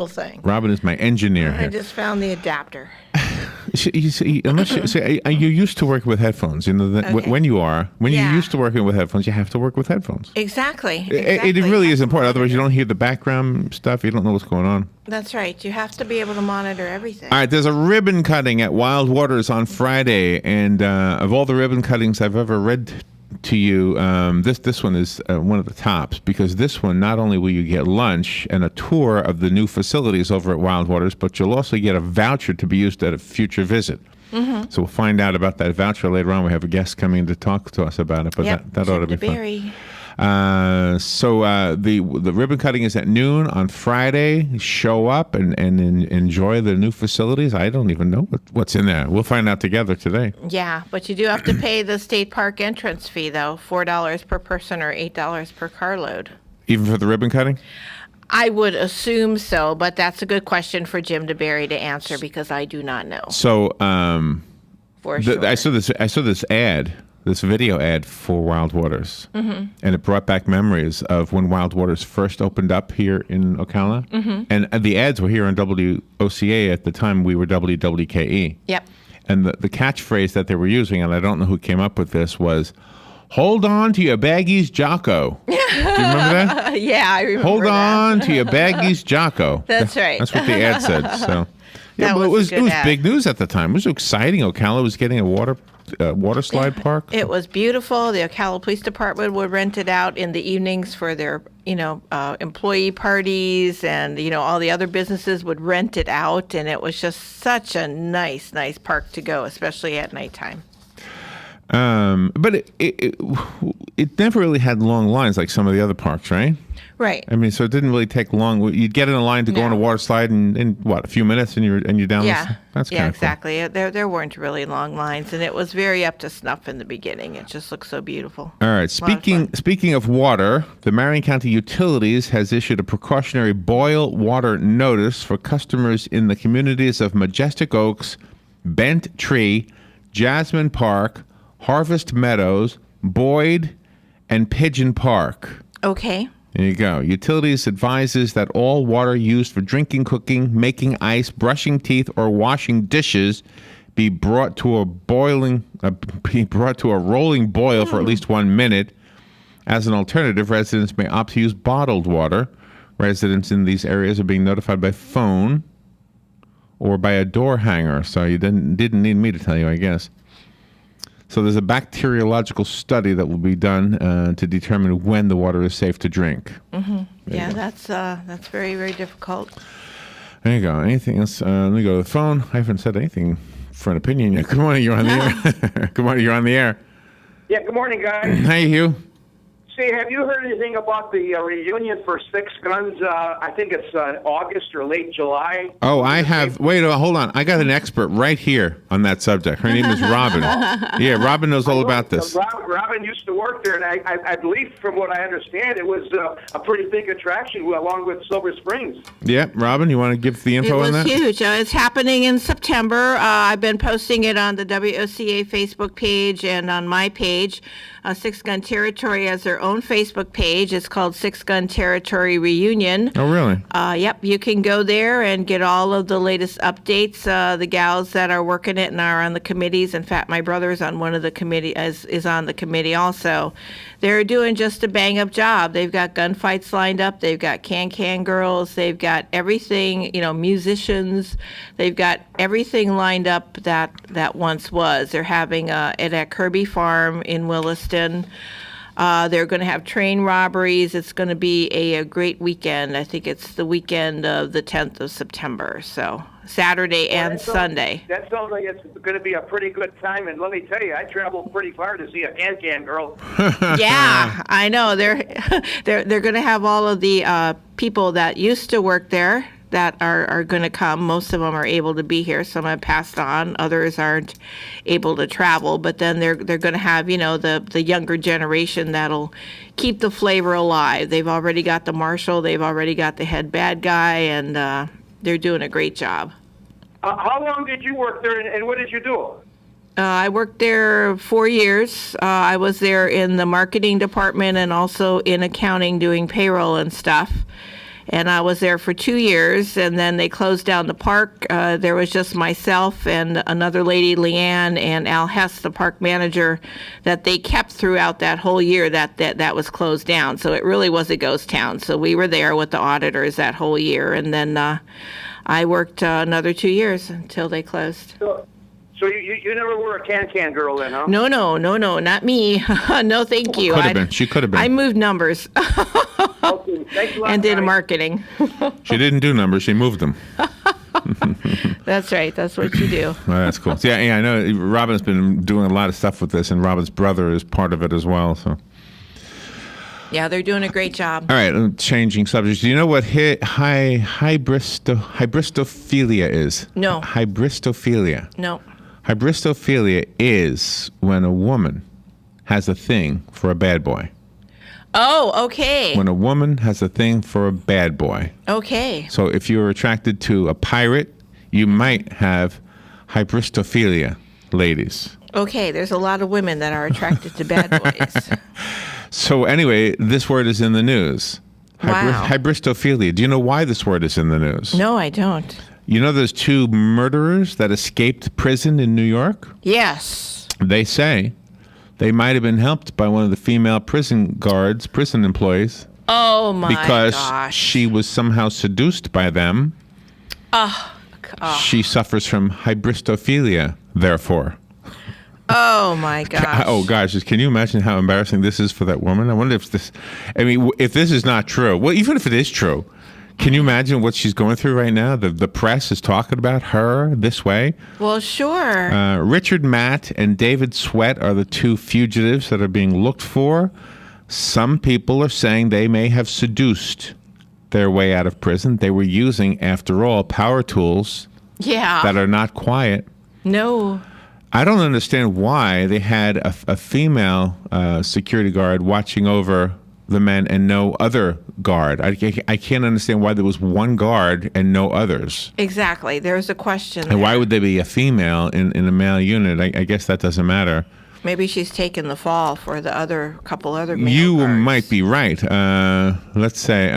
little thing. Robin is my engineer I here. just found the adapter. You see, unless you're used to working with headphones, you know that Okay. when you're Yeah. used to working with headphones, you have to work with headphones. Exactly. It really is important. Otherwise, you don't hear the background stuff. You don't know what's going on. That's right. You have to be able to monitor everything. All right, there's a ribbon cutting at Wild Waters on Friday, and of all the ribbon cuttings I've ever read to you, this one is one of the tops, because this one, not only will you get lunch and a tour of the new facilities over at Wild Waters, but you'll also get a voucher to be used at a future visit. Mm-hmm. So we'll find out about that voucher later on. We have a guest coming to talk to us about it, but that ought to be fun. So the ribbon cutting is at noon on Friday. Show up and enjoy the new facilities. I don't even know what's in there. We'll find out together today. Yeah, but you do have to pay the state park entrance fee, though, $4 per person or $8 per carload. Even for the ribbon cutting? I would assume so, but that's a good question for Jim DeBerry to answer because I do not know. So sure. I saw this ad. This video ad for Wild Waters, and it brought back memories of when Wild Waters first opened up here in Ocala, and the ads were here on WOCA at the time we were WWKE. Yep. And the catchphrase that they were using, and I don't know who came up with this, was, "Hold on to your baggies, Jocko." Do you remember that? Yeah, I remember Hold on to your baggies, Jocko. That's right. That's what the ad said. So, yeah, That it was was big news at the time. It was exciting. Ocala was getting a water slide park. It was beautiful. The Ocala Police Department would rent it out in the evenings for their, employee parties, and all the other businesses would rent it out, and it was just such a nice park to go, especially at nighttime. But it never really had long lines like some of the other parks, right? Right. I mean, so it didn't really take long. You'd get in a line to go on a water slide in what, a few minutes, and you're down. Yeah, That's kind of exactly. Cool. There weren't really long lines, and it was very up to snuff in the beginning. It just looked so beautiful. All right. Speaking of water, the Marion County Utilities has issued a precautionary boil water notice for customers in the communities of Majestic Oaks, Bent Tree, Jasmine Park, Harvest Meadows, Boyd, and Pigeon Park. Okay. There you go. Utilities advises that all water used for drinking, cooking, making ice, brushing teeth, or washing dishes be brought to a rolling boil for at least 1 minute. As an alternative, residents may opt to use bottled water. Residents in these areas are being notified by phone or by a door hanger. So you didn't need me to tell you, I guess. So there's a bacteriological study that will be done to determine when the water is safe to drink. Mm-hmm. Yeah, that's very, very difficult. There you go. Anything else? Let me go to the phone. I haven't said anything for an opinion yet. Good morning. You're on the air. Good morning. You're on the air. Yeah, good morning, guys. Hey, Hugh. See, have you heard anything about the reunion for Six Guns? I think it's August or late July. Oh, I have. Wait, hold on. I got an expert right here on that subject. Her name is Robin. Yeah, Robin knows all about this. Robin used to work there, and I believe, from what I understand, it was a pretty big attraction along with Silver Springs. Yeah, Robin, you want to give the info on that? It was huge. It's happening in September. I've been posting it on the WOCA Facebook page and on my page. Six Gun Territory has their own Facebook page. It's called Six Gun Territory Reunion. Oh, really? Yep, you can go there and get all of the latest updates. The gals that are working it and are on the committees. In fact, my brother's on one of the committee is on the committee also. They're doing just a bang-up job. They've got gunfights lined up. They've got can girls. They've got everything, musicians. They've got everything lined up that once was. They're having it at Kirby Farm in Williston. They're going to have train robberies. It's going to be a great weekend. I think it's the weekend of the 10th of September. So Saturday and Sunday. That sounds like it's going to be a pretty good time. And let me tell you, I traveled pretty far to see a can girl. Yeah, I know. They're going to have all of the people that used to work there that are going to come. Most of them are able to be here. Some have passed on. Others aren't able to travel. But then they're going to have, the younger generation that'll keep the flavor alive. They've already got the marshal. They've already got the head bad guy, and they're doing a great job. How long did you work there, and what did you do? I worked there 4 years. I was there in the marketing department and also in accounting doing payroll and stuff. and I was there for 2 years, and then they closed down the park. There was just myself and another lady, Leanne, and Al Hess, the park manager, that they kept throughout that whole year that was closed down. So it really was a ghost town. So we were there with the auditors that whole year, and then I worked another 2 years until they closed. So you never were a can girl then, huh? No, not me. No, thank you. Could have been. She could have been. I moved numbers Okay, thanks a lot, and did guys. marketing. She didn't do numbers. She moved them. That's right. That's what you do. Well, that's cool. So, yeah, I know Robin's been doing a lot of stuff with this, and Robin's brother is part of it as well. So, Yeah, they're doing a great job. all right, changing subjects. Do you know what hybristophilia is? No. Hybristophilia. No. Hybristophilia is when a woman has a thing for a bad boy. Oh, okay. When a woman has a thing for a bad boy. Okay. So if you're attracted to a pirate, you might have hybristophilia, ladies. Okay, there's a lot of women that are attracted to bad boys. So anyway, this word is in the news. Wow. Hybristophilia. Do you know why this word is in the news? No, I don't. You know those 2 murderers that escaped prison in New York? Yes. They say they might have been helped by one of the female prison employees, Oh my because gosh. she was somehow seduced by them. She suffers from hybristophilia, therefore. Oh my gosh. Oh gosh, can you imagine how embarrassing this is for that woman? I wonder if if this is not true, well, even if it is true, can you imagine what she's going through right now? The press is talking about her this way. Well, sure. Richard Matt and David Sweat are the 2 fugitives that are being looked for. Some people are saying they may have seduced their way out of prison. They were using, after all, power tools Yeah. that are not quiet. No. I don't understand why they had a female security guard watching over the men and no other guard. I can't understand why there was one guard and no others. Exactly. There's a question. And why there. would there be a female in a male unit? I guess that doesn't matter. Maybe she's taken the fall for the couple other male You guards. might be right. Let's say.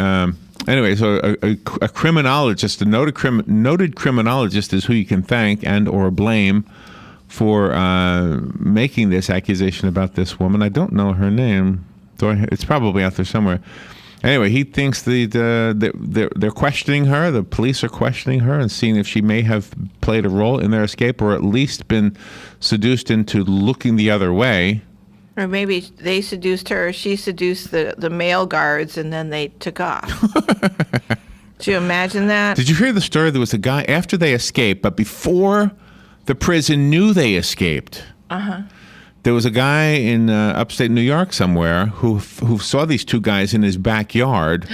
Anyway, so a criminologist, a noted criminologist, is who you can thank and or blame for making this accusation about this woman. I don't know her name. It's probably out there somewhere. Anyway, he thinks they're questioning her. The police are questioning her and seeing if she may have played a role in their escape, or at least been seduced into looking the other way. Or maybe they seduced her, she seduced the male guards, and then they took off. Do you imagine that? Did you hear the story? There was a guy after they escaped, but before the prison knew they escaped. There was a guy in upstate New York somewhere who saw these 2 guys in his backyard,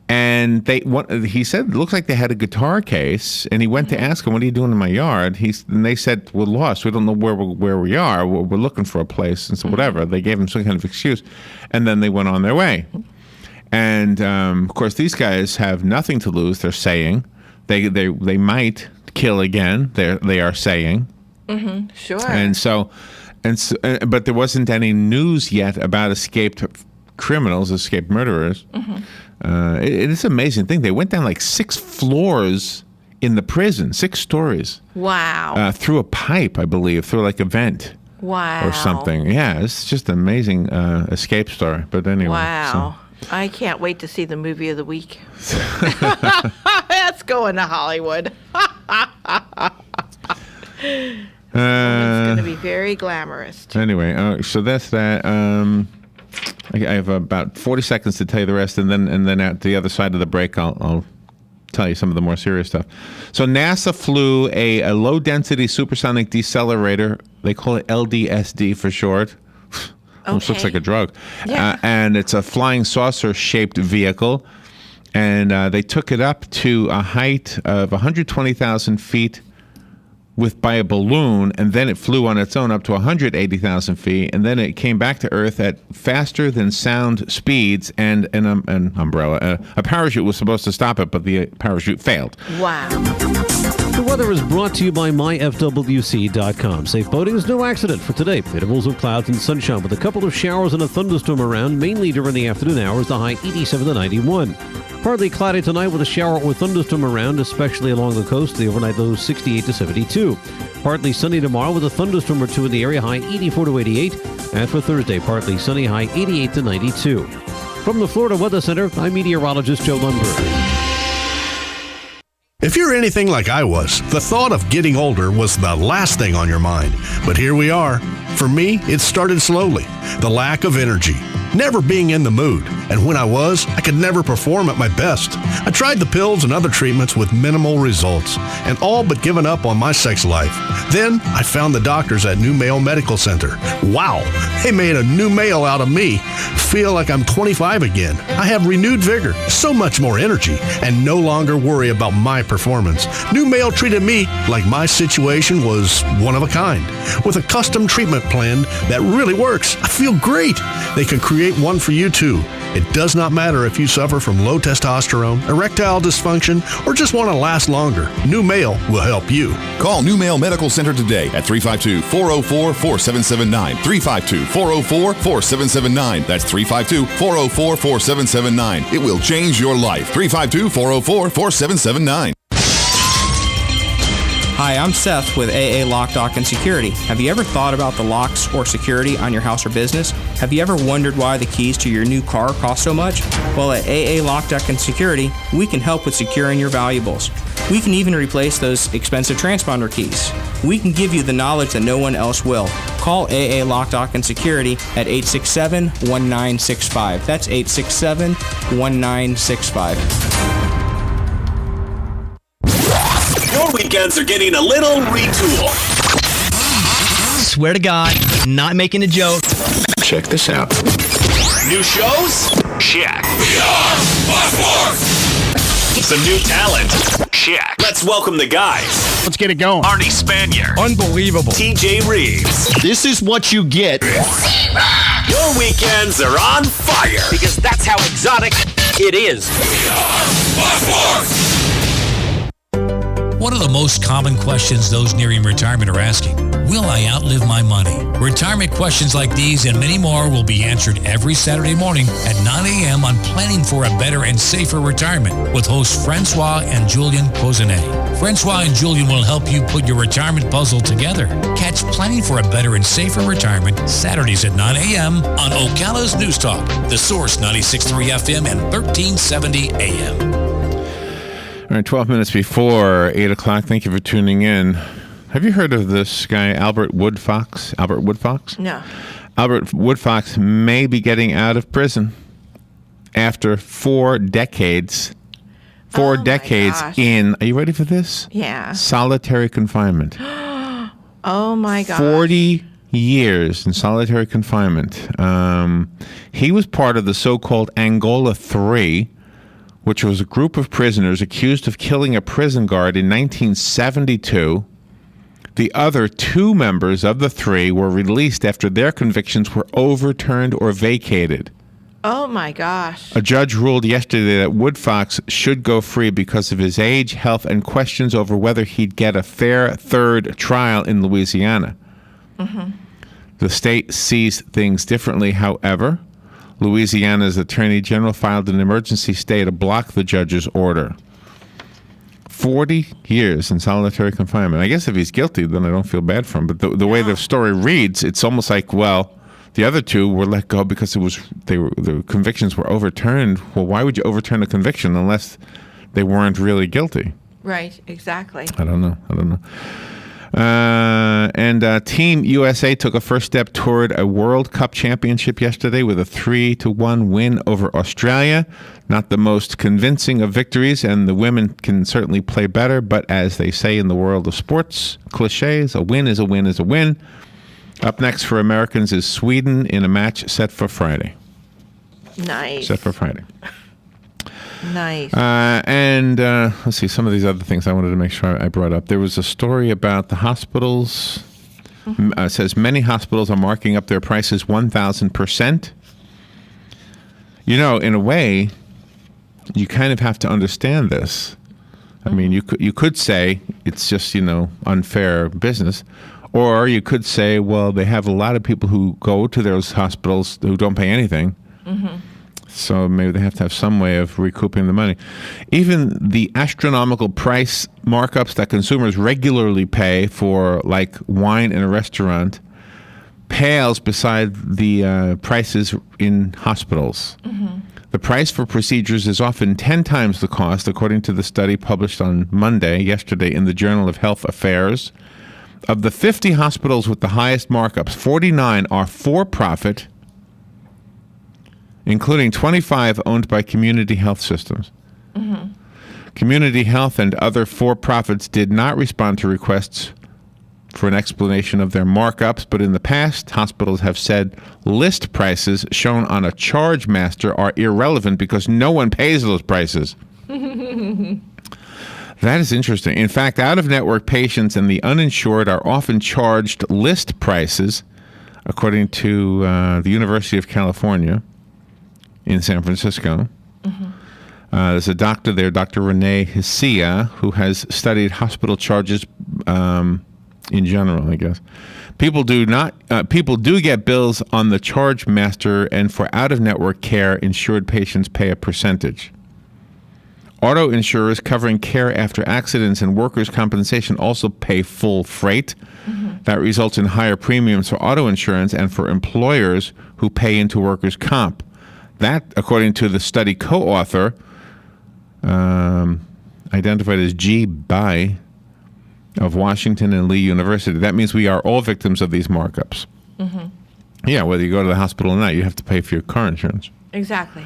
and he said it looks like they had a guitar case, and he went to ask them, "What are you doing in my yard?" And they said, "We're lost. We don't know where we are. We're looking for a place." And so whatever, they gave him some kind of excuse, and then they went on their way. And of course, these guys have nothing to lose. They're saying they might kill again. They are saying. Sure. But there wasn't any news yet about escaped criminals, escaped murderers. It is an amazing thing. They went down like 6 floors in the prison, 6 stories. Wow. Through a pipe, I believe, through like a vent. Wow. Or something. Yeah, it's just an amazing escape story. But anyway. Wow. I can't wait to see the movie of the week. That's going to Hollywood. It's going to be very glamorous. Anyway, so that's that. I have about 40 seconds to tell you the rest, and then at the other side of the break, I'll tell you some of the more serious stuff. So NASA flew a low-density supersonic decelerator. They call it LDSD for short. Almost looks like a drug. Yeah. And it's a flying saucer-shaped vehicle. And they took it up to a height of 120,000 feet by a balloon, and then it flew on its own up to 180,000 feet, and then it came back to Earth at faster than sound speeds, and an umbrella. A parachute was supposed to stop it, but the parachute failed. Wow. The weather is brought to you by myfwc.com. Safe boating is no accident for today. Intervals of clouds and sunshine with a couple of showers and a thunderstorm around, mainly during the afternoon hours, the high 87 to 91. Partly cloudy tonight with a shower or thunderstorm around, especially along the coast. The overnight low 68 to 72. Partly sunny tomorrow with a thunderstorm or two in the area, high 84 to 88. And for Thursday, partly sunny, high 88 to 92. From the Florida Weather Center, I'm meteorologist Joe Lundberg. If you're anything like I was, the thought of getting older was the last thing on your mind. But here we are. For me, it started slowly. The lack of energy, never being in the mood. And when I was, I could never perform at my best. I tried the pills and other treatments with minimal results, and all but given up on my sex life. Then I found the doctors at New Male Medical Center. Wow, they made a new male out of me. Feel like I'm 25 again. I have renewed vigor, so much more energy, and no longer worry about my performance. New Male treated me like my situation was one of a kind. With a custom treatment plan that really works, I feel great. They can create one for you too. It does not matter if you suffer from low testosterone, erectile dysfunction, or just want to last longer. New Male will help you. Call New Male Medical Center today at 352-404-4779. 352-404-4779. That's 352-404-4779. It will change your life. 352-404-4779. Hi, I'm Seth with AA Lock, Dock, and Security. Have you ever thought about the locks or security on your house or business? Have you ever wondered why the keys to your new car cost so much? Well, at AA Lock, Dock, and Security, we can help with securing your valuables. We can even replace those expensive transponder keys. We can give you the knowledge that no one else will. Call AA Lock, Dock, and Security at 867-1965. That's 867-1965. Your weekends are getting a little retooled. Swear to God, not making a joke. Check this out. New shows? Check. We are LifeSouth. Some new talent? Check. Let's welcome the guys. Let's get it going. Arnie Spanier. Unbelievable. TJ Reeves. This is what you get. Your weekends are on fire. Because that's how exotic it is. We are LifeSouth. What are the most common questions those nearing retirement are asking? Will I outlive my money? Retirement questions like these and many more will be answered every Saturday morning at 9 a.m. on Planning for a Better and Safer Retirement with hosts Francois and Julian Pozenet. Francois and Julian will help you put your retirement puzzle together. Catch Planning for a Better and Safer Retirement Saturdays at 9 a.m. on Ocala's News Talk, The Source 96.3 FM and 1370 a.m. All right, 12 minutes before 8 o'clock. Thank you for tuning in. Have you heard of this guy, Albert Woodfox? Albert Woodfox? No. Albert Woodfox may be getting out of prison after 4 decades. 4 decades in, are you ready for this? Yeah. Solitary confinement. Oh, my gosh. 40 years in solitary confinement. He was part of the so-called Angola 3, which was a group of prisoners accused of killing a prison guard in 1972. The other 2 members of the 3 were released after their convictions were overturned or vacated. Oh, my gosh. A judge ruled yesterday that Woodfox should go free because of his age, health, and questions over whether he'd get a fair third trial in Louisiana. Mm-hmm. The state sees things differently, however. Louisiana's Attorney General filed an emergency stay to block the judge's order. 40 years in solitary confinement. I guess if he's guilty, then I don't feel bad for him. But the way the story reads, it's almost like, well, the other 2 were let go because the convictions were overturned. Well, why would you overturn a conviction unless they weren't really guilty? Right, exactly. I don't know. And Team USA took a first step toward a World Cup championship yesterday with a 3-1 win over Australia. Not the most convincing of victories, and the women can certainly play better, but as they say in the world of sports cliches, a win is a win is a win. Up next for Americans is Sweden in a match set for Friday. Nice. Set for Friday. Nice. And let's see, some of these other things I wanted to make sure I brought up. There was a story about the hospitals. Mm-hmm. It says many hospitals are marking up their prices 1,000%. You know, in a way, you kind of have to understand this. I mean, you could say it's just, unfair business. Or you could say, well, they have a lot of people who go to those hospitals who don't pay anything. Mm-hmm. So maybe they have to have some way of recouping the money. Even the astronomical price markups that consumers regularly pay for, like wine in a restaurant, pales beside the prices in hospitals. The price for procedures is often 10 times the cost, according to the study published on yesterday, in the Journal of Health Affairs. Of the 50 hospitals with the highest markups, 49 are for-profit, including 25 owned by community health systems. Community health and other for-profits did not respond to requests for an explanation of their markups, but in the past, hospitals have said list prices shown on a charge master are irrelevant because no one pays those prices. That is interesting. In fact, out-of-network patients and the uninsured are often charged list prices, according to the University of California in San Francisco. There's a doctor there, Dr. Renee Hsia, who has studied hospital charges in general, I guess. People do get bills on the charge master, and for out-of-network care, insured patients pay a percentage. Auto insurers covering care after accidents and workers' compensation also pay full freight. That results in higher premiums for auto insurance and for employers who pay into workers' comp. That, according to the study co-author, identified as G. Bai of Washington and Lee University. That means we are all victims of these markups. Yeah, whether you go to the hospital or not, you have to pay for your car insurance. Exactly.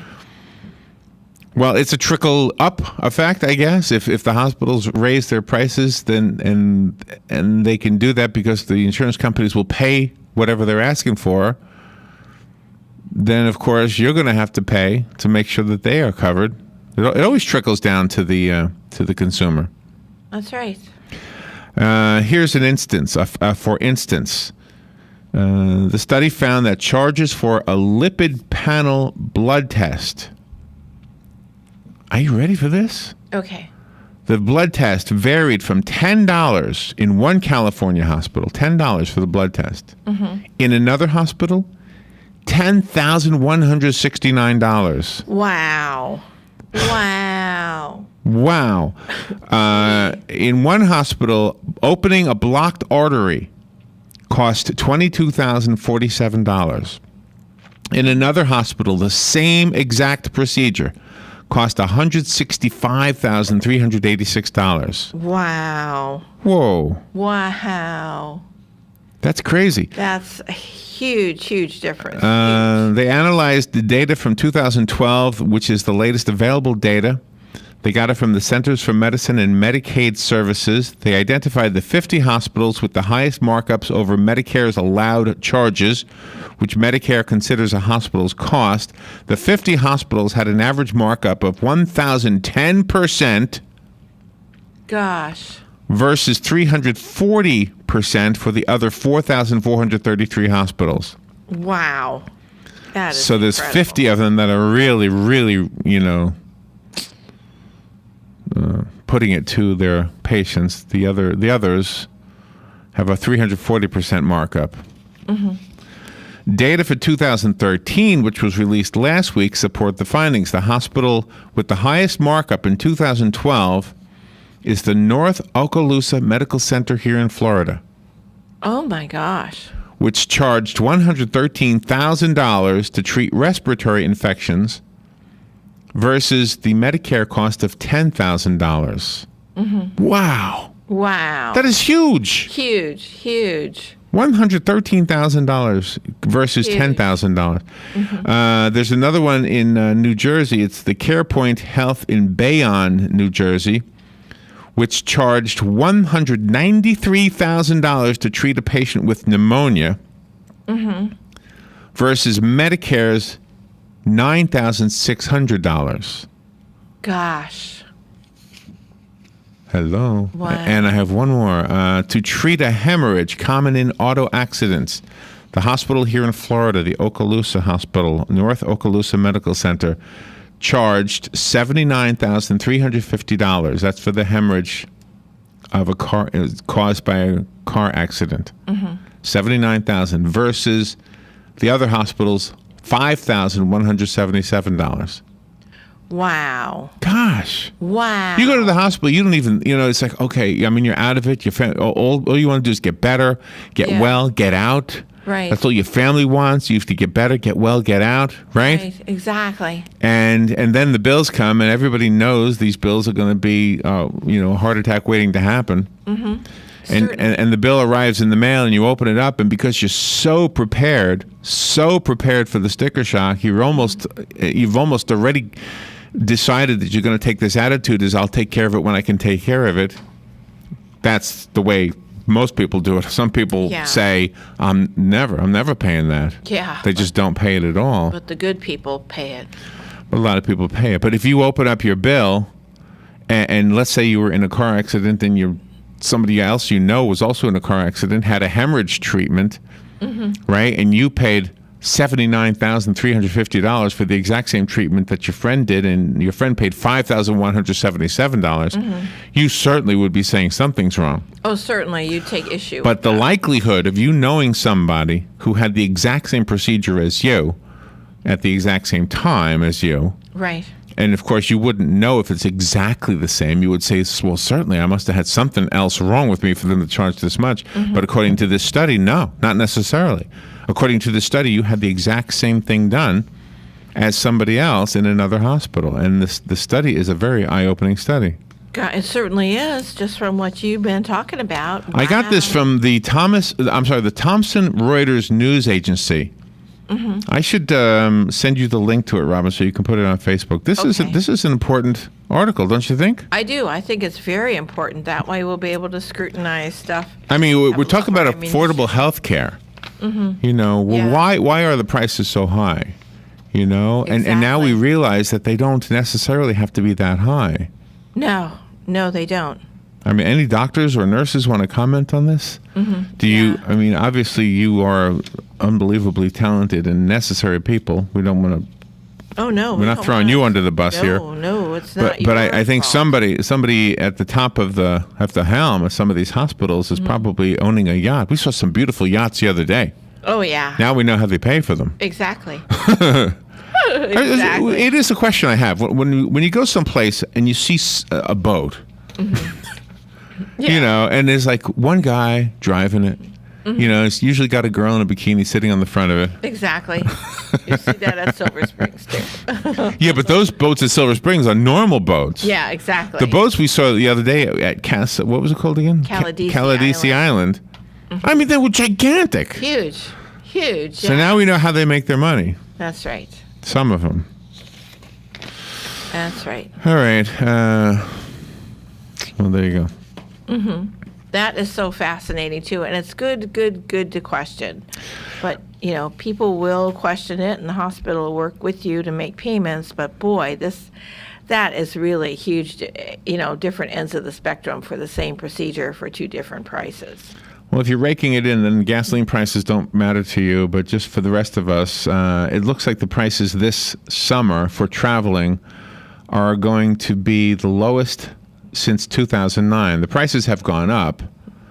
Well, it's a trickle-up effect, I guess. If the hospitals raise their prices, then and they can do that because the insurance companies will pay whatever they're asking for, then, of course, you're going to have to pay to make sure that they are covered. It always trickles down to the consumer. That's right. Here's an instance. For instance, the study found that charges for a lipid panel blood test. Are you ready for this? Okay. The blood test varied from $10 in one California hospital, $10 for the blood test. In another hospital, $10,169. Wow. Wow. In one hospital, opening a blocked artery cost $22,047. In another hospital, the same exact procedure cost $165,386. Wow. Whoa. Wow. That's crazy. That's a huge difference. They analyzed the data from 2012, which is the latest available data. They got it from the Centers for Medicine and Medicaid Services. They identified the 50 hospitals with the highest markups over Medicare's allowed charges, which Medicare considers a hospital's cost. The 50 hospitals had an average markup of 1,010%. Gosh. Versus 340% for the other 4,433 hospitals. Wow. That is so there's incredible. 50 of them that are really, putting it to their patients. The others have a 340% markup. Data for 2013, which was released last week, support the findings. The hospital with the highest markup in 2012 is the North Okaloosa Medical Center here in Florida. Oh my gosh. Which charged $113,000 to treat respiratory infections versus the Medicare cost of $10,000. Wow. Wow. That is huge. Huge. $113,000 versus $10,000. There's another one in New Jersey. It's the CarePoint Health in Bayonne, New Jersey, which charged $193,000 to treat a patient with pneumonia versus Medicare's $9,600. Gosh. Hello. Wow. And I have one more. To treat a hemorrhage common in auto accidents, the hospital here in Florida, the Okaloosa Hospital, North Okaloosa Medical Center, charged $79,350. That's for the hemorrhage of a car caused by a car accident. $79,000 versus the other hospitals $5,177. Wow. Gosh. Wow. You go to the hospital, you don't even, it's like, okay, I mean, you're out of it. All you want to do is get better, get well, get out. Right. That's all your family wants. You have to get better, get well, get out, right? Exactly. And then the bills come, and everybody knows these bills are going to be, a heart attack waiting to happen. Mm-hmm. And the bill arrives in the mail, and you open it up, and because you're so prepared for the sticker shock, you've almost already decided that you're going to take this attitude is I'll take care of it when I can take care of it. That's the way most people do it. Some people say, I'm never paying that. Yeah. They just don't pay it at all. But the good people pay it. A lot of people pay it. But if you open up your bill, and let's say you were in a car accident and somebody else was also in a car accident, had a hemorrhage treatment, right? And you paid $79,350 for the exact same treatment that your friend did, and your friend paid $5,177, you certainly would be saying something's wrong. Oh, certainly. You take issue. But the likelihood of you knowing somebody who had the exact same procedure as you at the exact same time as you. Right. And, of course, you wouldn't know if it's exactly the same. You would say, well, certainly I must have had something else wrong with me for them to charge this much. But according to this study, no, not necessarily. According to the study, you had the exact same thing done as somebody else in another hospital. And the study is a very eye-opening study. God, it certainly is, just from what you've been talking about. Wow. I got this from the Thomson Reuters news agency. I should send you the link to it, Robin, so you can put it on Facebook. This is an important article, don't you think? I do. I think it's very important. That way we'll be able to scrutinize stuff. I mean, we're talking about affordable health care. Why are the prices so high? And now we realize that they don't necessarily have to be that high. No, they don't. I mean, any doctors or nurses want to comment on this? Do you? I mean, obviously you are unbelievably talented and necessary people. We don't want to. Oh no, we're not throwing you under the bus here. No, it's not. But I think somebody at the top of the helm of some of these hospitals is probably owning a yacht. We saw some beautiful yachts the other day. Oh yeah. Now we know how they pay for them. Exactly. Exactly. It is a question I have. When you go someplace and you see a boat, and there's like one guy driving it. It's usually got a girl in a bikini sitting on the front of it. Exactly. You see that at Silver Springs too. Yeah, but those boats at Silver Springs are normal boats. Yeah, exactly. The boats we saw the other day at what was it called again? Caladesi Island. I mean, they were gigantic. Huge. So now we know how they make their money. That's right. Some of them. That's right. All right. Well, there you go. That is so fascinating too, and it's good to question. But people will question it, and the hospital will work with you to make payments. But boy, that is really huge. Different ends of the spectrum for the same procedure for two different prices. Well, if you're raking it in, then gasoline prices don't matter to you. But just for the rest of us, it looks like the prices this summer for traveling are going to be the lowest since 2009. The prices have gone up.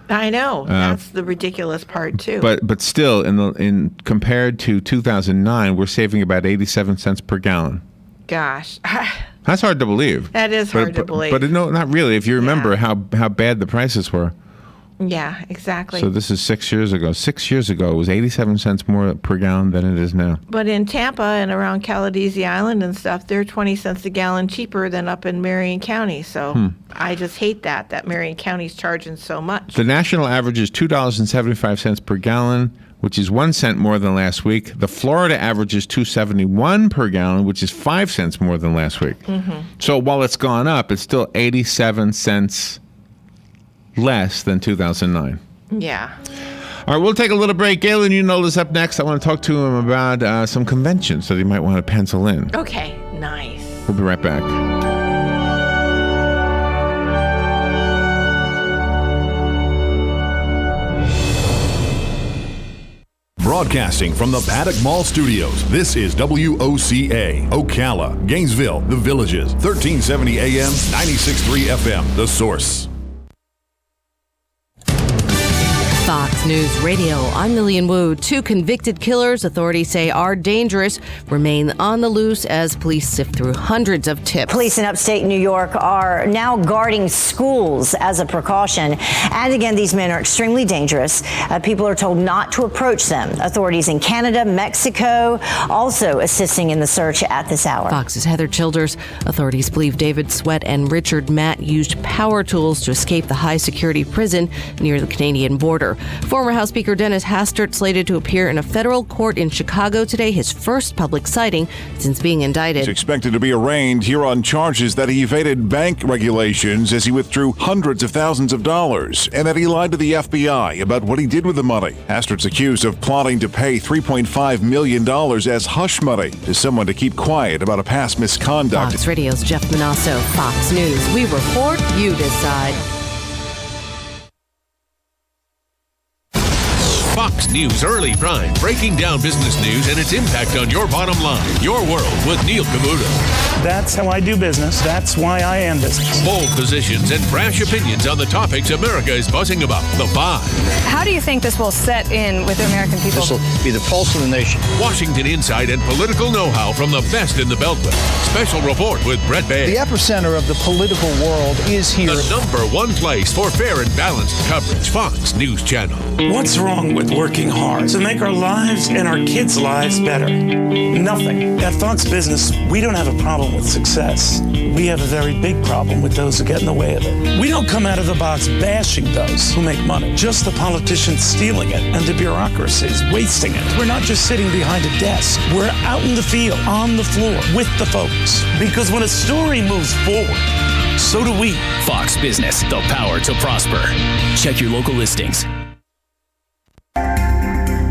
I know. That's the ridiculous part too. But still, in compared to 2009, we're saving about 87 cents per gallon. Gosh. That's hard to believe. That is hard to believe. But no, not really. If you remember how bad the prices were. Yeah, exactly. So this is 6 years ago. 6 years ago, it was 87 cents more per gallon than it is now. But in Tampa and around Caladesi Island and stuff, they're 20 cents a gallon cheaper than up in Marion County. So I just hate that Marion County's charging so much. The national average is $2.75 per gallon, which is 1 cent more than last week. The Florida average is $2.71 per gallon, which is 5 cents more than last week. So while it's gone up, it's still 87 cents less than 2009. Yeah. All right, we'll take a little break. Galen, Unold is up next. I want to talk to him about some conventions that he might want to pencil in. Okay, nice. We'll be right back. Broadcasting from the Paddock Mall Studios, this is WOCA, Ocala, Gainesville, The Villages, 1370 AM, 96.3 FM, The Source. Fox News Radio, I'm Lillian Wu. 2 convicted killers authorities say are dangerous remain on the loose as police sift through hundreds of tips. Police in upstate New York are now guarding schools as a precaution. And again, these men are extremely dangerous. People are told not to approach them. Authorities in Canada, Mexico, also assisting in the search at this hour. Fox's Heather Childers. Authorities believe David Sweat and Richard Matt used power tools to escape the high-security prison near the Canadian border. Former House Speaker Dennis Hastert slated to appear in a federal court in Chicago today, his first public sighting since being indicted. He's expected to be arraigned here on charges that he evaded bank regulations as he withdrew hundreds of thousands of dollars and that he lied to the FBI about what he did with the money. Hastert's accused of plotting to pay $3.5 million as hush money to someone to keep quiet about a past misconduct. Fox Radio's Jeff Manasso, Fox News. We report, you decide. Fox News Early Prime, breaking down business news and its impact on your bottom line. Your World with Neil Cavuto. That's how I do business. That's why I am business. Bold positions and brash opinions on the topics America is buzzing about. The Five. How do you think this will set in with the American people? This will be the pulse of the nation. Washington insight and political know-how from the best in the Beltway. Special report with Brett Baer. The epicenter of the political world is here. The #1 place for fair and balanced coverage. Fox News Channel. What's wrong with working hard to make our lives and our kids' lives better? Nothing. At Fox Business, we don't have a problem with success. We have a very big problem with those who get in the way of it. We don't come out of the box bashing those who make money, just the politicians stealing it and the bureaucracies wasting it. We're not just sitting behind a desk. We're out in the field, on the floor, with the folks. Because when a story moves forward, so do we. Fox Business, the power to prosper. Check your local listings.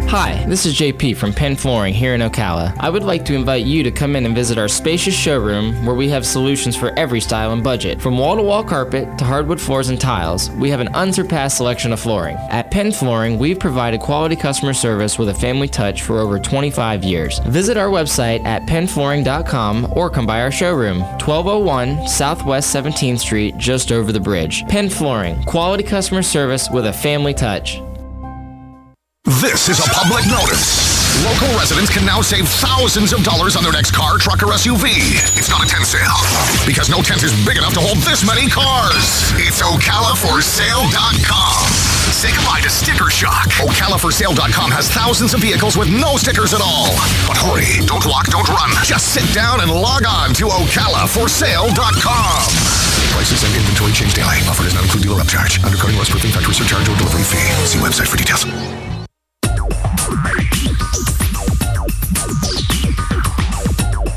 Hi, this is JP from Penn Flooring here in Ocala. I would like to invite you to come in and visit our spacious showroom where we have solutions for every style and budget. From wall-to-wall carpet to hardwood floors and tiles, we have an unsurpassed selection of flooring. At Penn Flooring, we've provided quality customer service with a family touch for over 25 years. Visit our website at pennflooring.com or come by our showroom, 1201 Southwest 17th Street, just over the bridge. Penn Flooring, quality customer service with a family touch. This is a public notice. Local residents can now save thousands of dollars on their next car, truck, or SUV. It's not a tent sale, because no tent is big enough to hold this many cars. It's OcalaForSale.com. Say goodbye to sticker shock. OcalaForSale.com has thousands of vehicles with no stickers at all. But hurry, don't walk, don't run. Just sit down and log on to OcalaForSale.com. Prices and inventory change daily. Offer does not include dealer upcharge, undercutting, loss proofing, factory surcharge, or delivery fee. See website for details.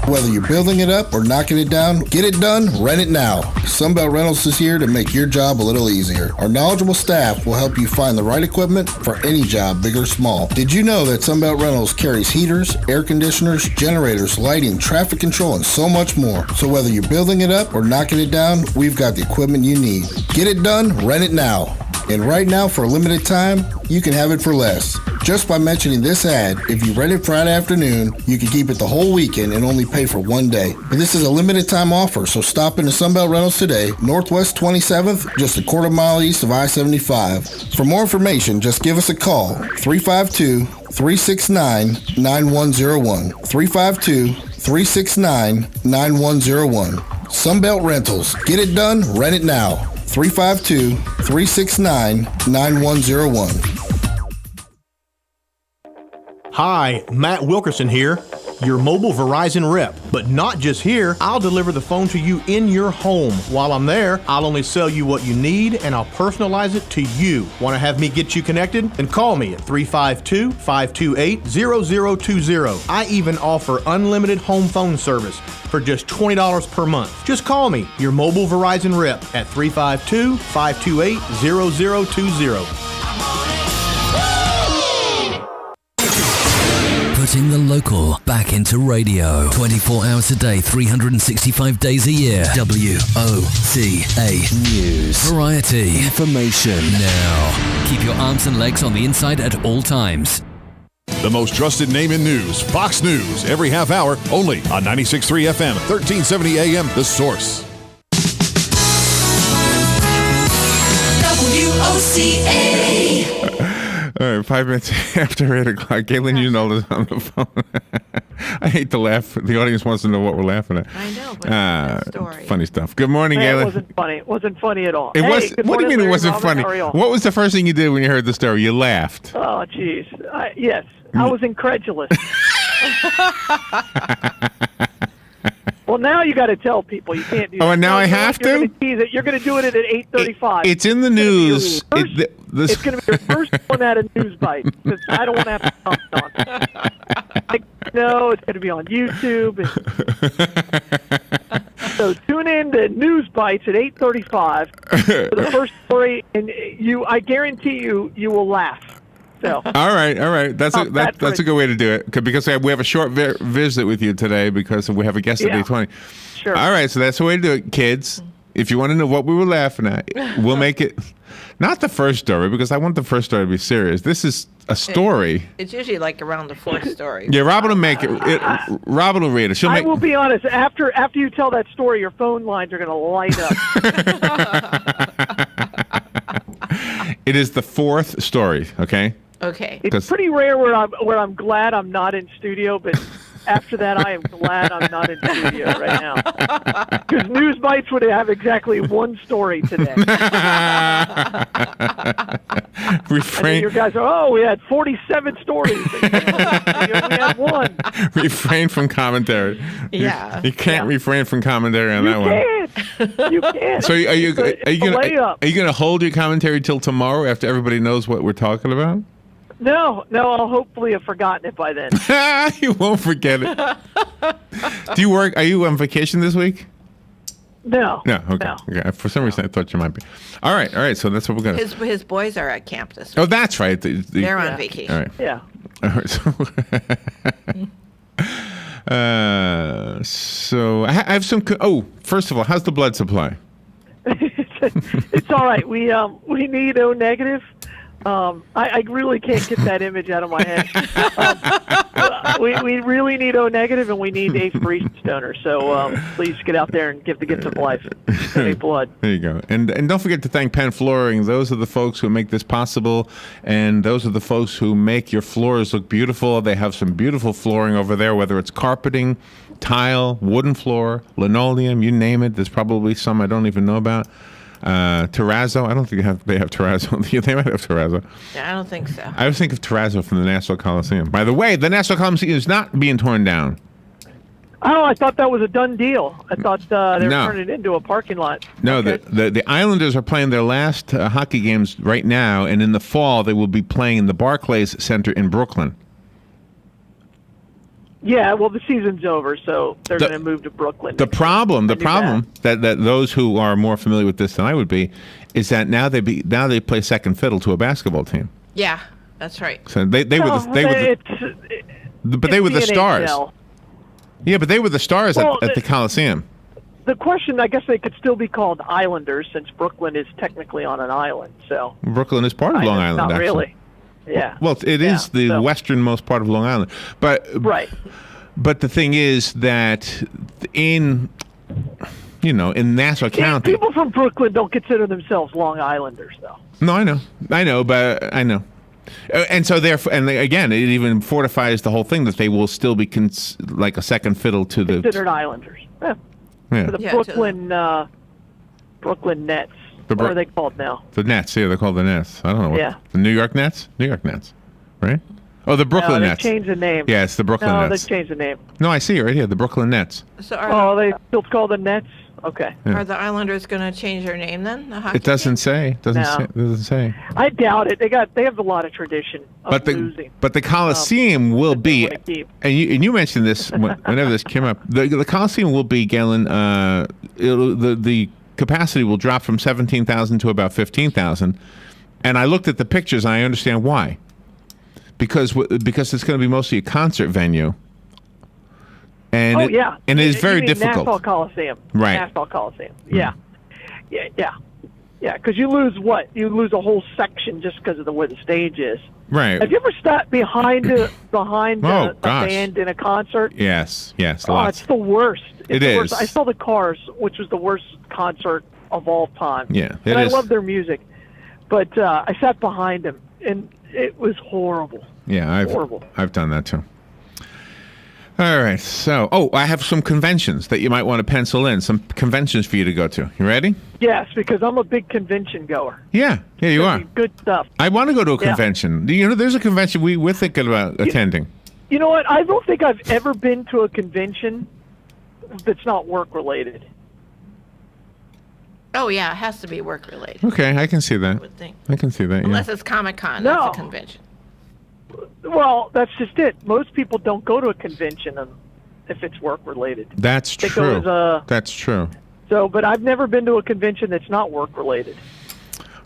Whether you're building it up or knocking it down, get it done, rent it now. Sunbelt Rentals is here to make your job a little easier. Our knowledgeable staff will help you find the right equipment for any job, big or small. Did you know that Sunbelt Rentals carries heaters, air conditioners, generators, lighting, traffic control, and so much more? So whether you're building it up or knocking it down, we've got the equipment you need. Get it done, rent it now. And right now, for a limited time, you can have it for less. Just by mentioning this ad, if you rent it Friday afternoon, you can keep it the whole weekend and only pay for one day. But this is a limited time offer, so stop into Sunbelt Rentals today, Northwest 27th, just a quarter mile east of I-75. For more information, just give us a call, 352-369-9101. 352-369-9101. Sunbelt Rentals. Get it done, rent it now. 352-369-9101. Hi, Matt Wilkerson here, your mobile Verizon rep. But not just here, I'll deliver the phone to you in your home. While I'm there, I'll only sell you what you need and I'll personalize it to you. Want to have me get you connected? Then call me at 352-528-0020. I even offer unlimited home phone service for just $20 per month. Just call me, your mobile Verizon rep, at 352-528-0020. Putting the local back into radio. 24 hours a day, 365 days a year. WOCA News. Variety. Information. Now. Keep your arms and legs on the inside at all times. The most trusted name in news, Fox News, every half hour, only on 96.3 FM, 1370 AM, The Source. WOCA. All right, 5 minutes after 8 o'clock, Galen Unold is on the phone. I hate to laugh. The audience wants to know what we're laughing at. I know, but it's a story. Funny stuff. Good morning, Hey, Galen. it wasn't funny. It wasn't funny at all. It Hey, was. good What do you morning, mean it Larry, wasn't Robin. funny? How are y'all? What was the first thing you did when you heard the story? You laughed. Oh, jeez. Yes, I was incredulous. Well, now you got to tell people. You can't do that. Oh, and now I have You're to? gonna tease it. You're going to do it at 8:35. It's in the news. It's going to be your first one at a news bite. 'Cause I don't want to have to comment on it. No, it's going to be on YouTube. So tune in to News Bites at 8:35 for the first story, and I guarantee you will laugh. So. All right. That's a good way to do it because we have a short visit with you today because we have a guest at 8:20. Sure. All right, so that's the way to do it, kids. If you want to know what we were laughing at, we'll make it not the first story because I want the first story to be serious. This is a story. It's usually like around the fourth story. Yeah, Robin will make it. Robin will read it. I will be honest. After you tell that story, your phone lines are going to light up. It is the fourth story. Okay. Okay. It's pretty rare where I'm glad I'm not in studio, but after that, I am glad I'm not in studio right now. Because News Bites would have exactly one story today. Refrain. And your guys are, we had 47 stories. We only had one. Refrain from commentary. Yeah. You can't refrain from commentary on that one. You can't. So are you going to hold your commentary till tomorrow after everybody knows what we're talking about? No, I'll hopefully have forgotten it by then. You won't forget it. Do you work? Are you on vacation this week? No. No. Okay. Okay. For some reason, I thought you might be. All right. So that's what we're gonna. His boys are at camp this week. Oh, that's right. They're on vacation. All right. Yeah. All right. So I have some. First of all, how's the blood supply? It's all right. We need O negative. I really can't get that image out of my head. We really need O negative, and we need apheresis donors. So please get out there and give the gift of life. Donate blood. There you go. And don't forget to thank Penn Flooring. Those are the folks who make this possible, and those are the folks who make your floors look beautiful. They have some beautiful flooring over there, whether it's carpeting, tile, wooden floor, linoleum, you name it. There's probably some I don't even know about. Terrazzo. I don't think they have Terrazzo. They might have Terrazzo. Yeah, I don't think so. I always think of Terrazzo from the Nassau Coliseum. By the way, the Nassau Coliseum is not being torn down. Oh, I thought that was a done deal. I thought they were No. turning it into a parking lot. No, Okay. the Islanders are playing their last hockey games right now, and in the fall they will be playing in the Barclays Center in Brooklyn. Yeah, well, the season's over, so they're going to move to Brooklyn. The problem that those who are more familiar with this than I would be, is that now they play second fiddle to a basketball team. Yeah, that's right. So they were the Stars. NHL. Yeah, but they were the Stars at the Coliseum. The question, I guess they could still be called Islanders since Brooklyn is technically on an island. So Brooklyn is part of Long Island. not actually. really. Yeah. Well, it is the westernmost part of Long Island, but right. But the thing is that in Nassau County, People from Brooklyn don't consider themselves Long Islanders, though. No, I know, but I know, and so therefore, again, it even fortifies the whole thing that they will still be like a second fiddle to the Considered Islanders. Yeah. Yeah. To the Brooklyn Nets. What are they called now? The Nets. Yeah, they're called the Nets. I don't know. Yeah. The New York Nets, right? Oh, the Brooklyn no, Nets. They changed the name. Yeah, it's the Brooklyn Nets. No, they changed the name. No, I see it right here. The Brooklyn Nets. So they still call the Nets? Okay. Yeah. Are the Islanders going to change their name then? The hockey It doesn't say. No. Doesn't say. I doubt it. They have a lot of tradition of losing. But the Coliseum will be, and you mentioned this whenever this came up. The Coliseum will be, Galen. The capacity will drop from 17,000 to about 15,000, and I looked at the pictures and I understand why. Because it's going to be mostly a concert venue. And and it is very difficult. Nassau Coliseum. Right. Nassau Coliseum. Yeah. Yeah. Because you lose what? You lose a whole section just because of where the stage is. Right. Have you ever sat behind a gosh. band in a concert? Yes. Oh, Lots. it's the worst. It the is. Worst. I saw the Cars, which was the worst concert of all time. Yeah, and it is. I love their music, but I sat behind them. and it was horrible. Yeah, Horrible. I've done that too. All right, so I have some conventions that you might want to pencil in. Some conventions for you to go to. You ready? Yes, because I'm a big convention goer. Yeah, you are. Good stuff. I want to go to a convention. You know, there's a convention we're thinking about attending. You know what? I don't think I've ever been to a convention that's not work related. Oh, yeah, it has to be work-related. Okay, I can see that. I would think. I can see that, yeah. Unless it's Comic-Con, No. that's a convention. Well, that's just it. Most people don't go to a convention if it's work related. That's They true. go as That's true. So, but I've never been to a convention that's not work related.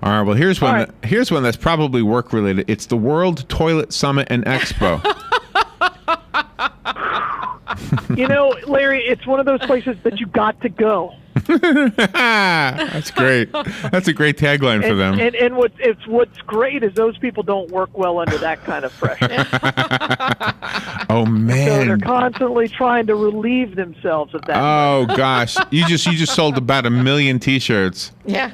All right, well, here's one. Here's one that's probably work-related. It's the World Toilet Summit and Expo. You know, Larry, it's one of those places that you got to go. That's great. That's a great tagline for them. And what's great is those people don't work well under that kind of pressure. Oh man! So they're constantly trying to relieve themselves of that. Oh gosh, you just sold about 1 million T-shirts. Yeah.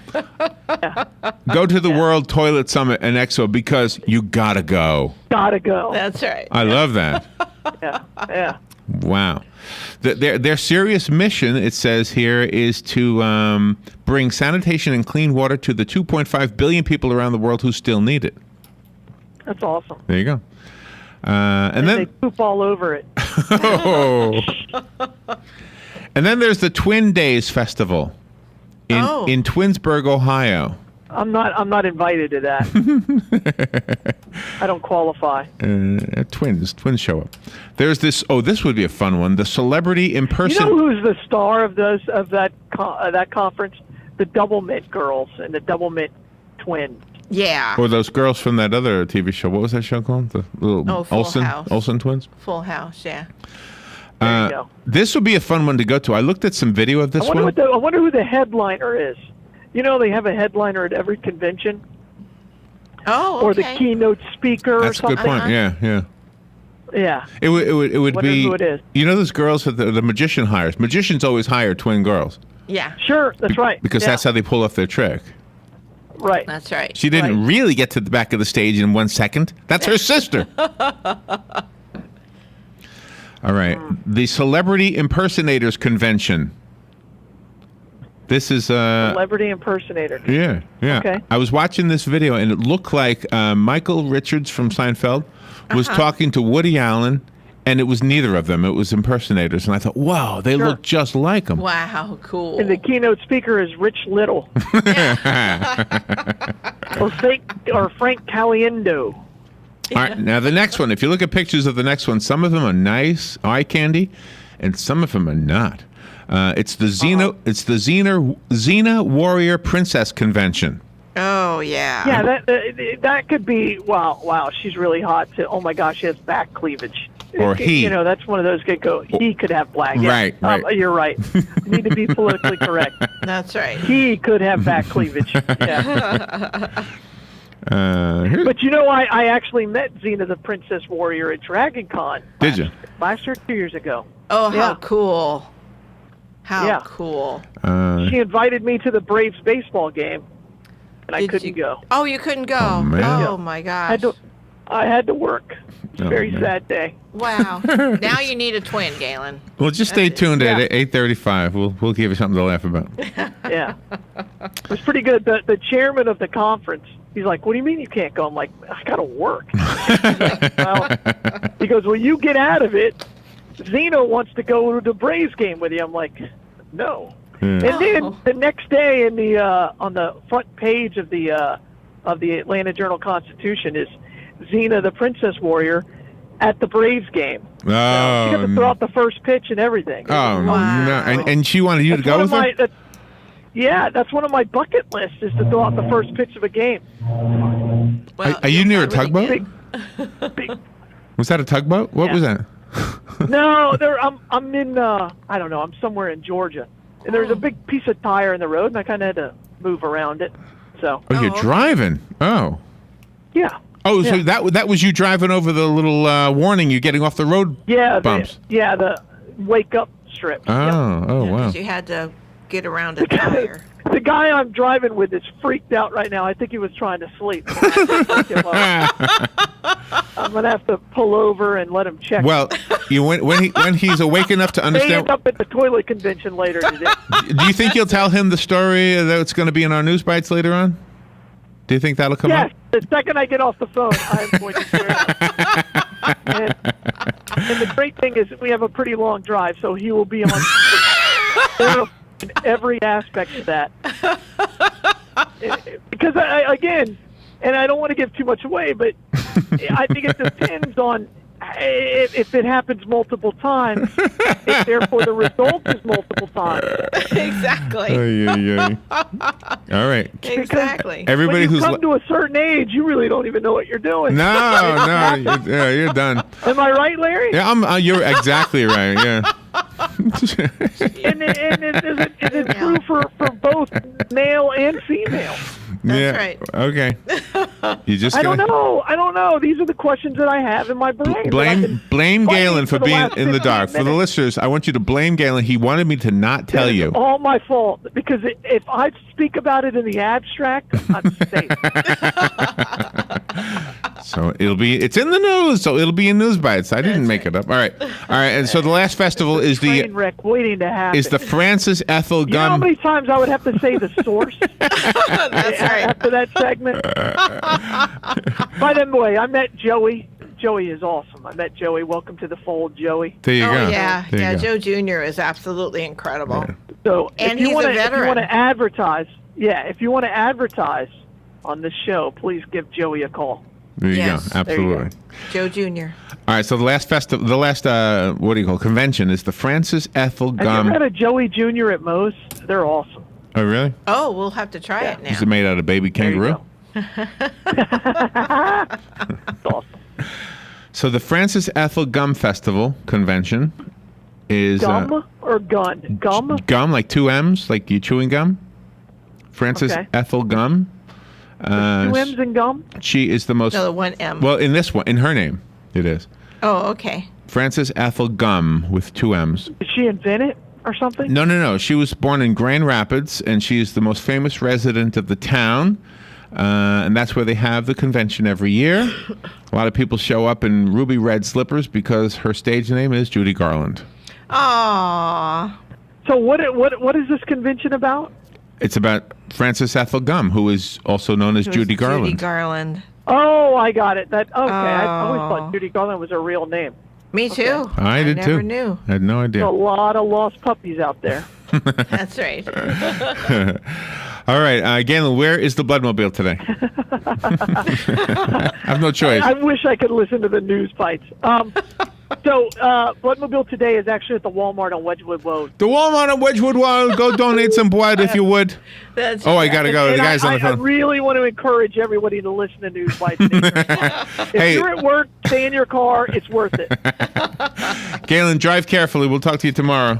Go to the World Toilet Summit and Expo because you gotta go. Gotta go. That's right. I love that. Yeah. Wow. Their serious mission, it says here, is to bring sanitation and clean water to the 2.5 billion people around the world who still need it. That's awesome. There you go. And then they poop all over it. Oh. And then there's the Twin Days Festival in Twinsburg, Ohio. I'm not invited to that. I don't qualify. Twins show up. There's this. Oh, this would be a fun one. The celebrity impersonator. You know who's the star of that conference? The Double Mint girls and the Double Mint twins. Yeah. Or those girls from that other TV show. What was that show called? The little Full Olsen House. Olsen twins. Full House, yeah. There you go. This would be a fun one to go to. I looked at some video of this one. I wonder who the headliner is. You know, they have a headliner at every convention. Oh, okay. Or the keynote speaker That's or something. a good point. Yeah. Yeah. It would Wonder be. who it is. You know those girls that the magician hires. Magicians always hire twin girls. Yeah. Sure, that's right. Because Yeah. that's how they pull off their trick. Right. That's right. She didn't really get to the back of the stage in 1 second. That's her sister. All right. The Celebrity Impersonators Convention. This is Celebrity impersonator. Yeah. Okay. I was watching this video and it looked like Michael Richards from Seinfeld was talking to Woody Allen, and it was neither of them. It was impersonators, and I thought, wow, they look just like them. Wow, cool. And the keynote speaker is Rich Little. or Frank Caliendo. All right, now the next one. If you look at pictures of the next one, some of them are nice, eye candy, and some of them are not. It's the Xena Warrior Princess Convention. Oh yeah. Yeah, that could be. Wow, she's really hot. Oh my gosh, she has back cleavage. Or he. You know, that's one of those he could have black. Yeah. Right. You're right. You need to be politically correct. That's right. He could have back cleavage. Yeah. But you know, I actually met Xena the Princess Warrior at Dragon Con. Did you? Last year, 2 years ago. Oh, how Yeah. cool. How Yeah. cool. She invited me to the Braves baseball game, and I couldn't go. Oh, you couldn't go. Oh, man. Oh, my gosh. I had to work. It's a Oh, very man. sad day. Wow. Now you need a twin, Galen. Well, just stay tuned at 8:35. We'll give you something to laugh about. Yeah. It was pretty good. The chairman of the conference, he's like, "What do you mean you can't go?" I'm like, "I got to work." He's like, well, he goes, "Well, you get out of it. Xena wants to go to the Braves game with you." I'm like, "No." And then the next day, in the on the front page of the Atlanta Journal-Constitution is Xena the Princess Warrior at the Braves game. Oh, She got to throw out the first pitch and everything. Oh, no. And she wanted you to go with her? That's one of my bucket lists, is to throw out the first pitch of a game. Are you near a tugboat? Was that a tugboat? What was that? No, I'm in, I don't know, I'm somewhere in Georgia. And there's a big piece of tire in the road, and I kind of had to move around it. So. Oh, you're driving. Oh. Yeah. Oh, so that was you driving over the little warning you're getting off the road bumps. The wake up strip. Oh, wow. Because you had to get around a tire. The guy I'm driving with is freaked out right now. I think he was trying to sleep. I'm going to have to pull over and let him check. Well, when he's awake enough to They understand. end up at the toilet convention later today. Do you think you'll tell him the story that's going to be in our news bites later on? Do you think that'll come Yes, up? the second I get off the phone, I'm going to share it. And the great thing is we have a pretty long drive, so he will be on in every aspect of that. Because, again, and I don't want to give too much away, but I think it depends on if it happens multiple times, if therefore the result is multiple times. Exactly. All right. Exactly. Everybody when you who's come to a certain age, you really don't even know what you're doing. No, you're done. Am I right, Larry? Yeah, you're exactly right. Yeah. And is it true for both male and female? That's right. Okay. You just I don't know. These are the questions that I have in my brain. Blame Galen for being in the dark. For the listeners, I want you to blame Galen. He wanted me to not tell you. It's all my fault because if I speak about it in the abstract, I'm safe. So it's in the news. So it'll be in news bites. I didn't make it up. All right. And so the last festival is Train wreck waiting to happen. the Francis Ethel You know how Gum. many times I would have to say the source That's right. after that segment? By the way, I met Joey. Joey is awesome. I met Joey. Welcome to the fold, Joey. There you go. Yeah, There you go. Joe Jr. is absolutely incredible. So And if he's a veteran. If you want to advertise, if you want to advertise on this show, please give Joey a call. There you Yes. go. Absolutely. Joe Jr. All right. So the last convention is the Francis Ethel Have you Gum. ever had a Joey Jr. at Moe's? They're awesome. Oh, really? Oh, we'll have to try it now. Is it made out of baby kangaroo? Awesome. So the Francis Ethel Gum Festival convention is Gum or gun? Gum? gum, like 2 M's, like you chewing gum. Francis Okay. Ethel Gum. 2 M's and gum? She is the most. No, the 1 M. Well, in this one, in her name, it is Oh, okay. Francis Ethel Gum with 2 M's. Did she invent it or something? No. She was born in Grand Rapids, and she is the most famous resident of the town. And that's where they have the convention every year. A lot of people show up in ruby red slippers because her stage name is Judy Garland. Aww. So what is this convention about? It's about Francis Ethel Gum, who is also known as Judy Garland. Judy Garland. Oh, I got it. I always thought Judy Garland was her real name. Me too. I did never too. knew. I had no idea. There's a lot of lost puppies out there. That's right. All right, Galen, where is the Bloodmobile today? I have no choice. I wish I could listen to the news bites. So Bloodmobile today is actually at the Walmart on Wedgwood Road. The Walmart on Wedgwood Road. Go donate some blood if you would. That's I gotta go. The guy's on the I phone. really want to encourage everybody to listen to news bites. If you're at work, stay in your car. It's worth it. Galen, drive carefully. We'll talk to you tomorrow.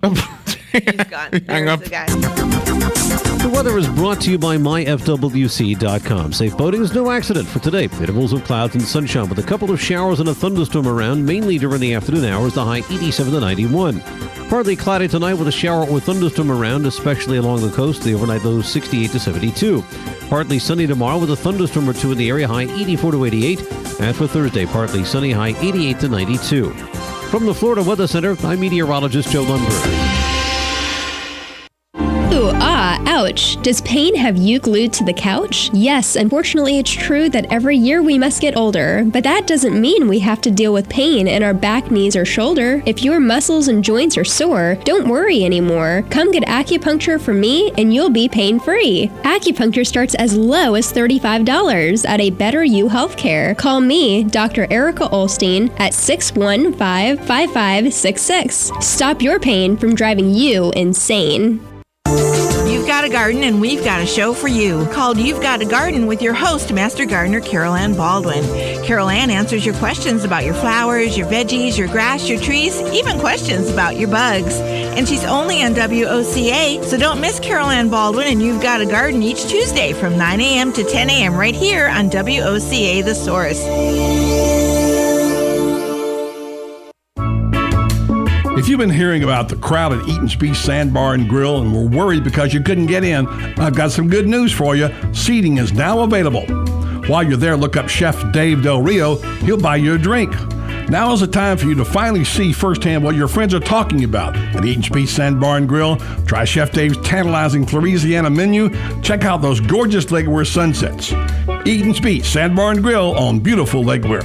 He's gone. Hang up. The guy. The weather is brought to you by myfwc.com. Safe boating is no accident for today. Intervals of clouds and sunshine with a couple of showers and a thunderstorm around, mainly during the afternoon hours, the high 87 to 91. Partly cloudy tonight with a shower or thunderstorm around, especially along the coast. The overnight low 68 to 72. Partly sunny tomorrow with a thunderstorm or two in the area, high 84 to 88. And for Thursday, partly sunny, high 88 to 92. From the Florida Weather Center, I'm meteorologist Joe Lundberg. Ooh, ouch. Does pain have you glued to the couch? Yes, unfortunately it's true that every year we must get older, but that doesn't mean we have to deal with pain in our back, knees, or shoulder. If your muscles and joints are sore, don't worry anymore. Come get acupuncture from me and you'll be pain-free. Acupuncture starts as low as $35 at a Better You Healthcare. Call me, Dr. Erica Olstein, at 615-5566. Stop your pain from driving you insane. You've got a garden and we've got a show for you called You've Got a Garden with your host, Master Gardener Carol Ann Baldwin. Carol Ann answers your questions about your flowers, your veggies, your grass, your trees, even questions about your bugs. And she's only on WOCA, so don't miss Carol Ann Baldwin and You've Got a Garden each Tuesday from 9 a.m. to 10 a.m. right here on WOCA The Source. If you've been hearing about the crowded Eaton's Beach Sandbar and Grill and were worried because you couldn't get in, I've got some good news for you. Seating is now available. While you're there, look up Chef Dave Del Rio. He'll buy you a drink. Now is the time for you to finally see firsthand what your friends are talking about at Eaton's Beach Sandbar and Grill. Try Chef Dave's tantalizing Louisiana menu. Check out those gorgeous Lake Weir sunsets. Eaton's Beach Sandbar and Grill on beautiful Lake Weir.